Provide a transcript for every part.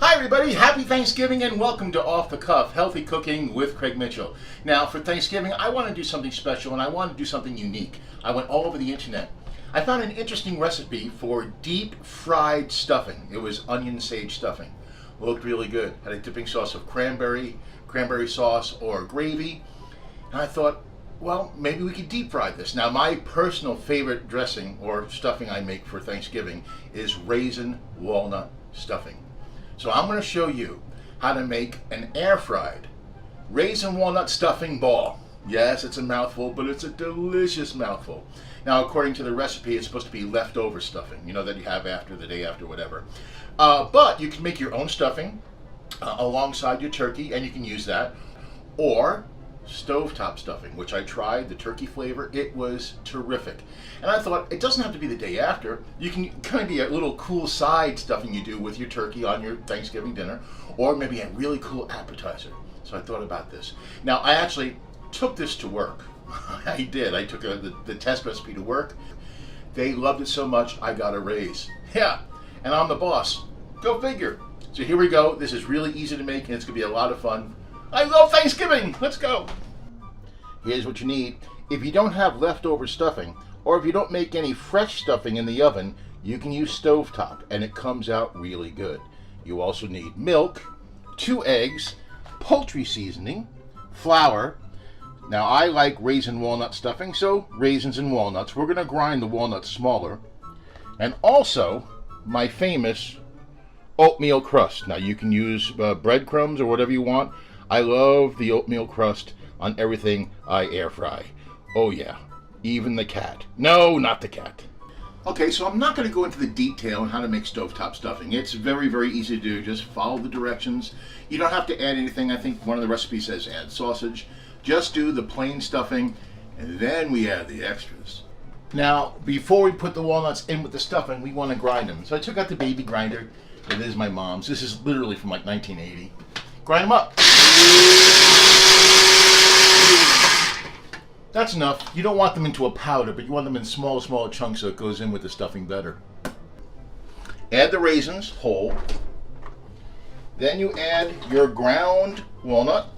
Hi everybody, happy Thanksgiving and welcome to Off the Cuff, Healthy Cooking with Craig Mitchell. Now for Thanksgiving, I want to do something special and I want to do something unique. I went all over the internet. I found an interesting recipe for deep fried stuffing. It was onion sage stuffing. Looked really good. Had a dipping sauce of cranberry sauce or gravy. And I thought, well, maybe we could deep fry this. Now my personal favorite dressing or stuffing I make for Thanksgiving is raisin walnut stuffing. So I'm going to show you how to make an air fried raisin walnut stuffing ball. Yes, it's a mouthful, but it's a delicious mouthful. Now, according to the recipe, it's supposed to be leftover stuffing, you know, that you have after the day after, whatever. But you can make your own stuffing alongside your turkey, and you can use that. Or stovetop stuffing, which I tried, the turkey flavor, it was terrific. And I thought, it doesn't have to be the day after. You can kind of be a little cool side stuffing you do with your turkey on your Thanksgiving dinner, or maybe a really cool appetizer. So I thought about this. Now, I actually took this to work. I did. I took the test recipe to work. They loved it so much, I got a raise. Yeah, and I'm the boss. Go figure. So here we go. This is really easy to make, and it's going to be a lot of fun. I love Thanksgiving! Let's go! Here's what you need. If you don't have leftover stuffing, or if you don't make any fresh stuffing in the oven, you can use stovetop, and it comes out really good. You also need milk, 2 eggs, poultry seasoning, flour. Now I like raisin walnut stuffing, so raisins and walnuts. We're going to grind the walnuts smaller. And also, my famous oatmeal crust. Now you can use breadcrumbs or whatever you want. I love the oatmeal crust on everything I air fry. Oh yeah, even the cat. No, not the cat. Okay, so I'm not going to go into the detail on how to make stovetop stuffing. It's very, very easy to do. Just follow the directions. You don't have to add anything. I think one of the recipes says add sausage. Just do the plain stuffing, and then we add the extras. Now, before we put the walnuts in with the stuffing, we want to grind them. So I took out the baby grinder. It is my mom's. This is literally from like 1980. Grind them up. That's enough. You don't want them into a powder, but you want them in smaller chunks so it goes in with the stuffing better. Add the raisins whole. Then you add your ground walnut.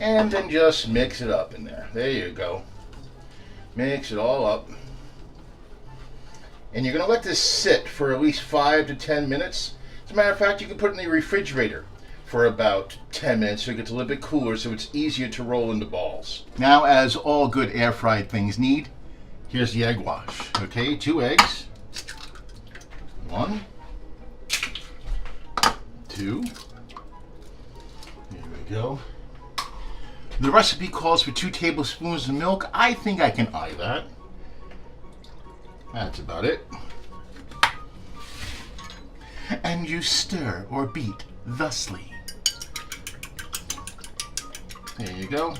And then just mix it up in there. There you go. Mix it all up. And you're going to let this sit for at least 5 to 10 minutes. As a matter of fact, you can put it in the refrigerator for about 10 minutes so it gets a little bit cooler so it's easier to roll into balls. Now, as all good air fried things need, here's the egg wash. Okay, 2 eggs. 1, 2. There we go. The recipe calls for 2 tablespoons of milk. I think I can eye that. That's about it. And you stir or beat thusly. There you go.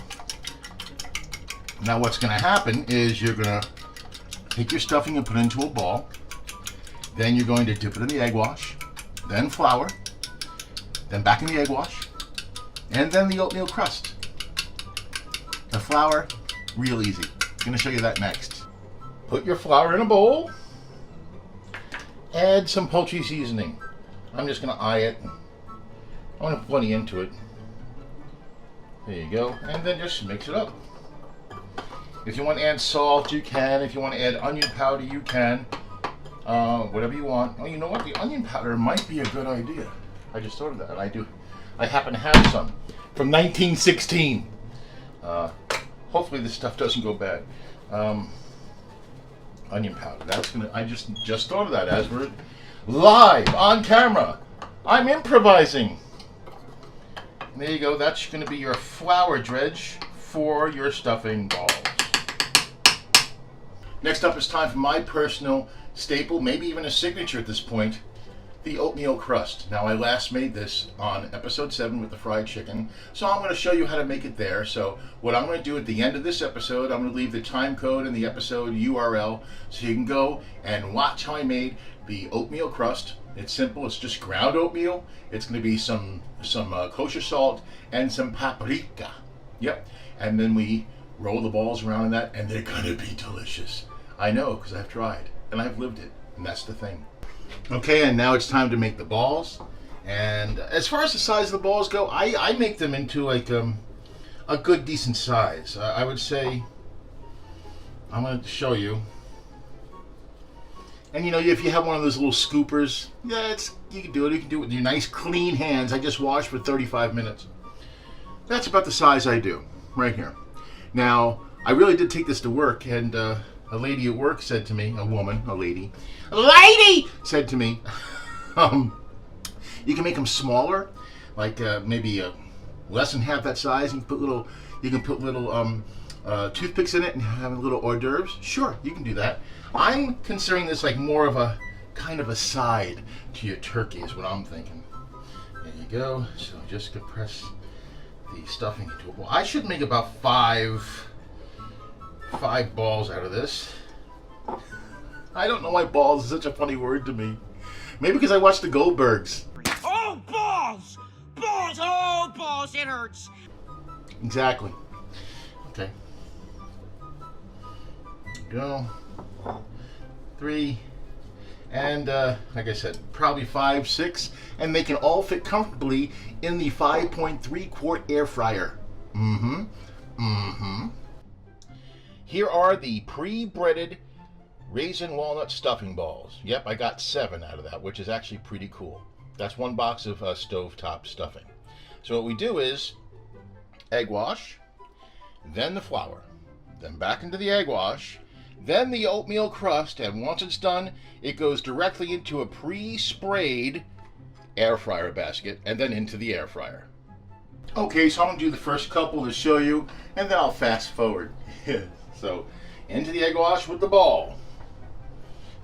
Now what's going to happen is you're going to take your stuffing and put it into a ball. Then you're going to dip it in the egg wash, then flour, then back in the egg wash, and then the oatmeal crust. The flour, real easy. I'm going to show you that next. Put your flour in a bowl. Add some poultry seasoning. I'm just going to eye it. I want to put plenty into it. There you go. And then just mix it up. If you want to add salt, you can. If you want to add onion powder, you can. Whatever you want. Oh, you know what? The onion powder might be a good idea. I just thought of that. I happen to have some from 1916. Hopefully this stuff doesn't go bad. Onion powder. That's gonna. I just thought of that as we're live on camera. I'm improvising. There you go. That's going to be your flour dredge for your stuffing balls. Next up, it's time for my personal staple, maybe even a signature at this point, the oatmeal crust. Now, I last made this on episode 7 with the fried chicken, so I'm going to show you how to make it there. So what I'm going to do at the end of this episode, I'm going to leave the time code and the episode URL so you can go and watch how I made the oatmeal crust. It's simple. It's just ground oatmeal. It's going to be some kosher salt and some paprika. Yep. And then we roll the balls around in that, and they're going to be delicious. I know, because I've tried and I've lived it, and that's the thing. Okay, and now it's time to make the balls. And as far as the size of the balls go, I make them into like a good decent size. I would say, I'm going to show you. And you know, if you have one of those little scoopers, yeah, you can do it. You can do it with your nice clean hands. I just washed for 35 minutes. That's about the size I do, right here. Now, I really did take this to work, and a lady at work said to me, a lady said to me, you can make them smaller, like maybe less than half that size. You can put little toothpicks in it and have little hors d'oeuvres. Sure, you can do that. I'm considering this like more of a kind of a side to your turkey is what I'm thinking. There you go. So just compress the stuffing into a ball. I should make about five balls out of this. I don't know why balls is such a funny word to me. Maybe because I watched the Goldbergs. Oh, balls! Balls! Oh, balls! It hurts. Exactly. Okay. Go. 3. And like I said, probably 5, 6, and they can all fit comfortably in the 5.3 quart air fryer. Here are the pre-breaded raisin walnut stuffing balls. Yep, I got 7 out of that, which is actually pretty cool. That's 1 box of stovetop stuffing. So what we do is egg wash, then the flour, then back into the egg wash, then the oatmeal crust, and once it's done, it goes directly into a pre-sprayed air fryer basket, and then into the air fryer. Okay, so I'm going to do the first couple to show you, and then I'll fast forward. So, into the egg wash with the ball.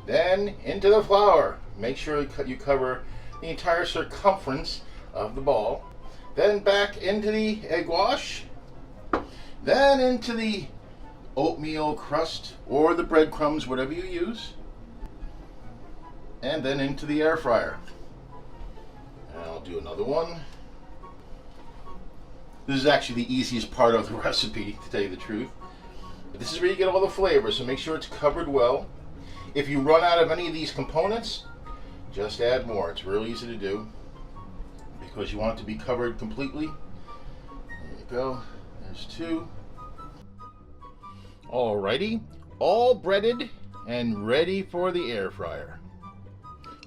Then, into the flour. Make sure you cover the entire circumference of the ball. Then back into the egg wash. Then into the oatmeal crust or the breadcrumbs, whatever you use. And then into the air fryer. And I'll do another one. This is actually the easiest part of the recipe, to tell you the truth. But this is where you get all the flavor, so make sure it's covered well. If you run out of any of these components, just add more. It's real easy to do because you want it to be covered completely. There you go. There's 2. Alrighty, all breaded and ready for the air fryer.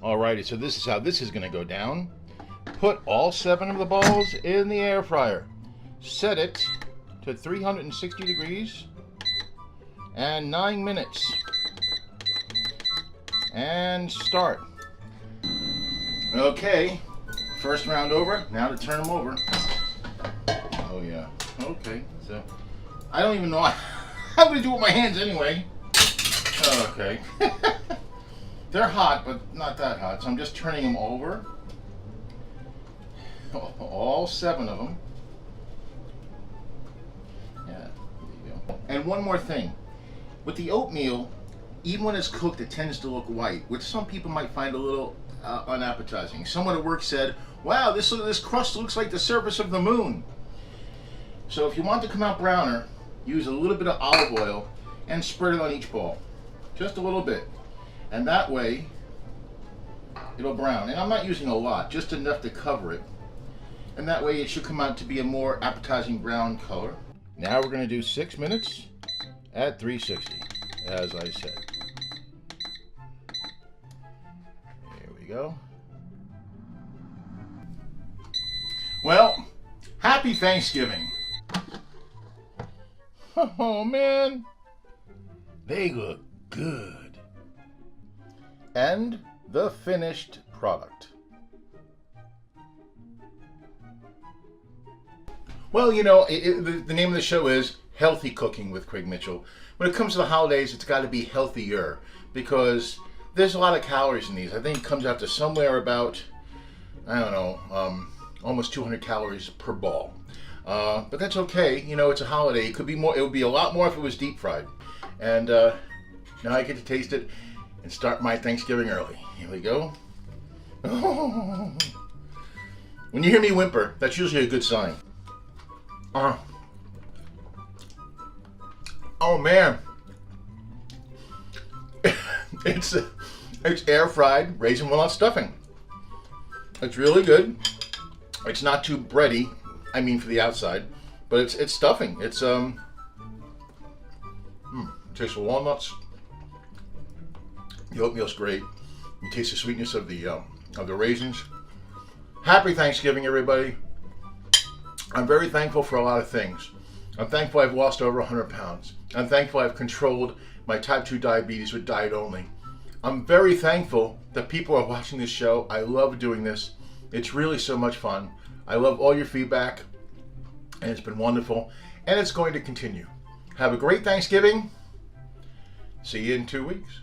Alrighty, so this is how this is going to go down. Put all 7 of the balls in the air fryer. Set it to 360 degrees and 9 minutes. And start. Okay, first round over. Now to turn them over. Oh yeah. Okay, so I don't even know. I'm going to do it with my hands anyway. Okay. They're hot, but not that hot. So I'm just turning them over. All 7 of them. Yeah, there you go. And one more thing. With the oatmeal, even when it's cooked, it tends to look white, which some people might find a little unappetizing. Someone at work said, wow, this crust looks like the surface of the moon. So if you want it to come out browner, use a little bit of olive oil and spread it on each ball. Just a little bit. And that way, it'll brown. And I'm not using a lot, just enough to cover it. And that way it should come out to be a more appetizing brown color. Now we're going to do 6 minutes at 360, as I said. There we go. Well, happy Thanksgiving. Oh man, they look good. And the finished product. Well, you know, the name of the show is Healthy Cooking with Craig Mitchell. When it comes to the holidays, it's got to be healthier because there's a lot of calories in these. I think it comes out to somewhere about, I don't know, almost 200 calories per ball. But that's okay. You know, it's a holiday. It could be more. It would be a lot more if it was deep fried. And now I get to taste it and start my Thanksgiving early. Here we go. When you hear me whimper, that's usually a good sign. Oh man, it's It's air fried raisin walnut stuffing. It's really good. It's not too bready, I mean for the outside, but it's stuffing. It's tastes the walnuts. The oatmeal's great. You taste the sweetness of the raisins. Happy Thanksgiving, everybody. I'm very thankful for a lot of things. I'm thankful I've lost over 100 pounds. I'm thankful I've controlled my type 2 diabetes with diet only. I'm very thankful that people are watching this show. I love doing this. It's really so much fun. I love all your feedback, and it's been wonderful, and it's going to continue. Have a great Thanksgiving. See you in 2 weeks.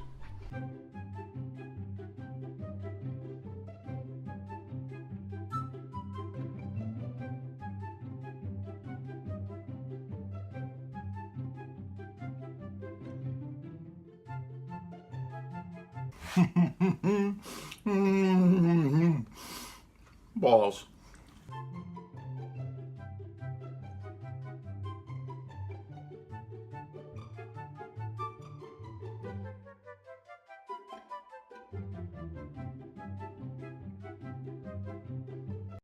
Balls.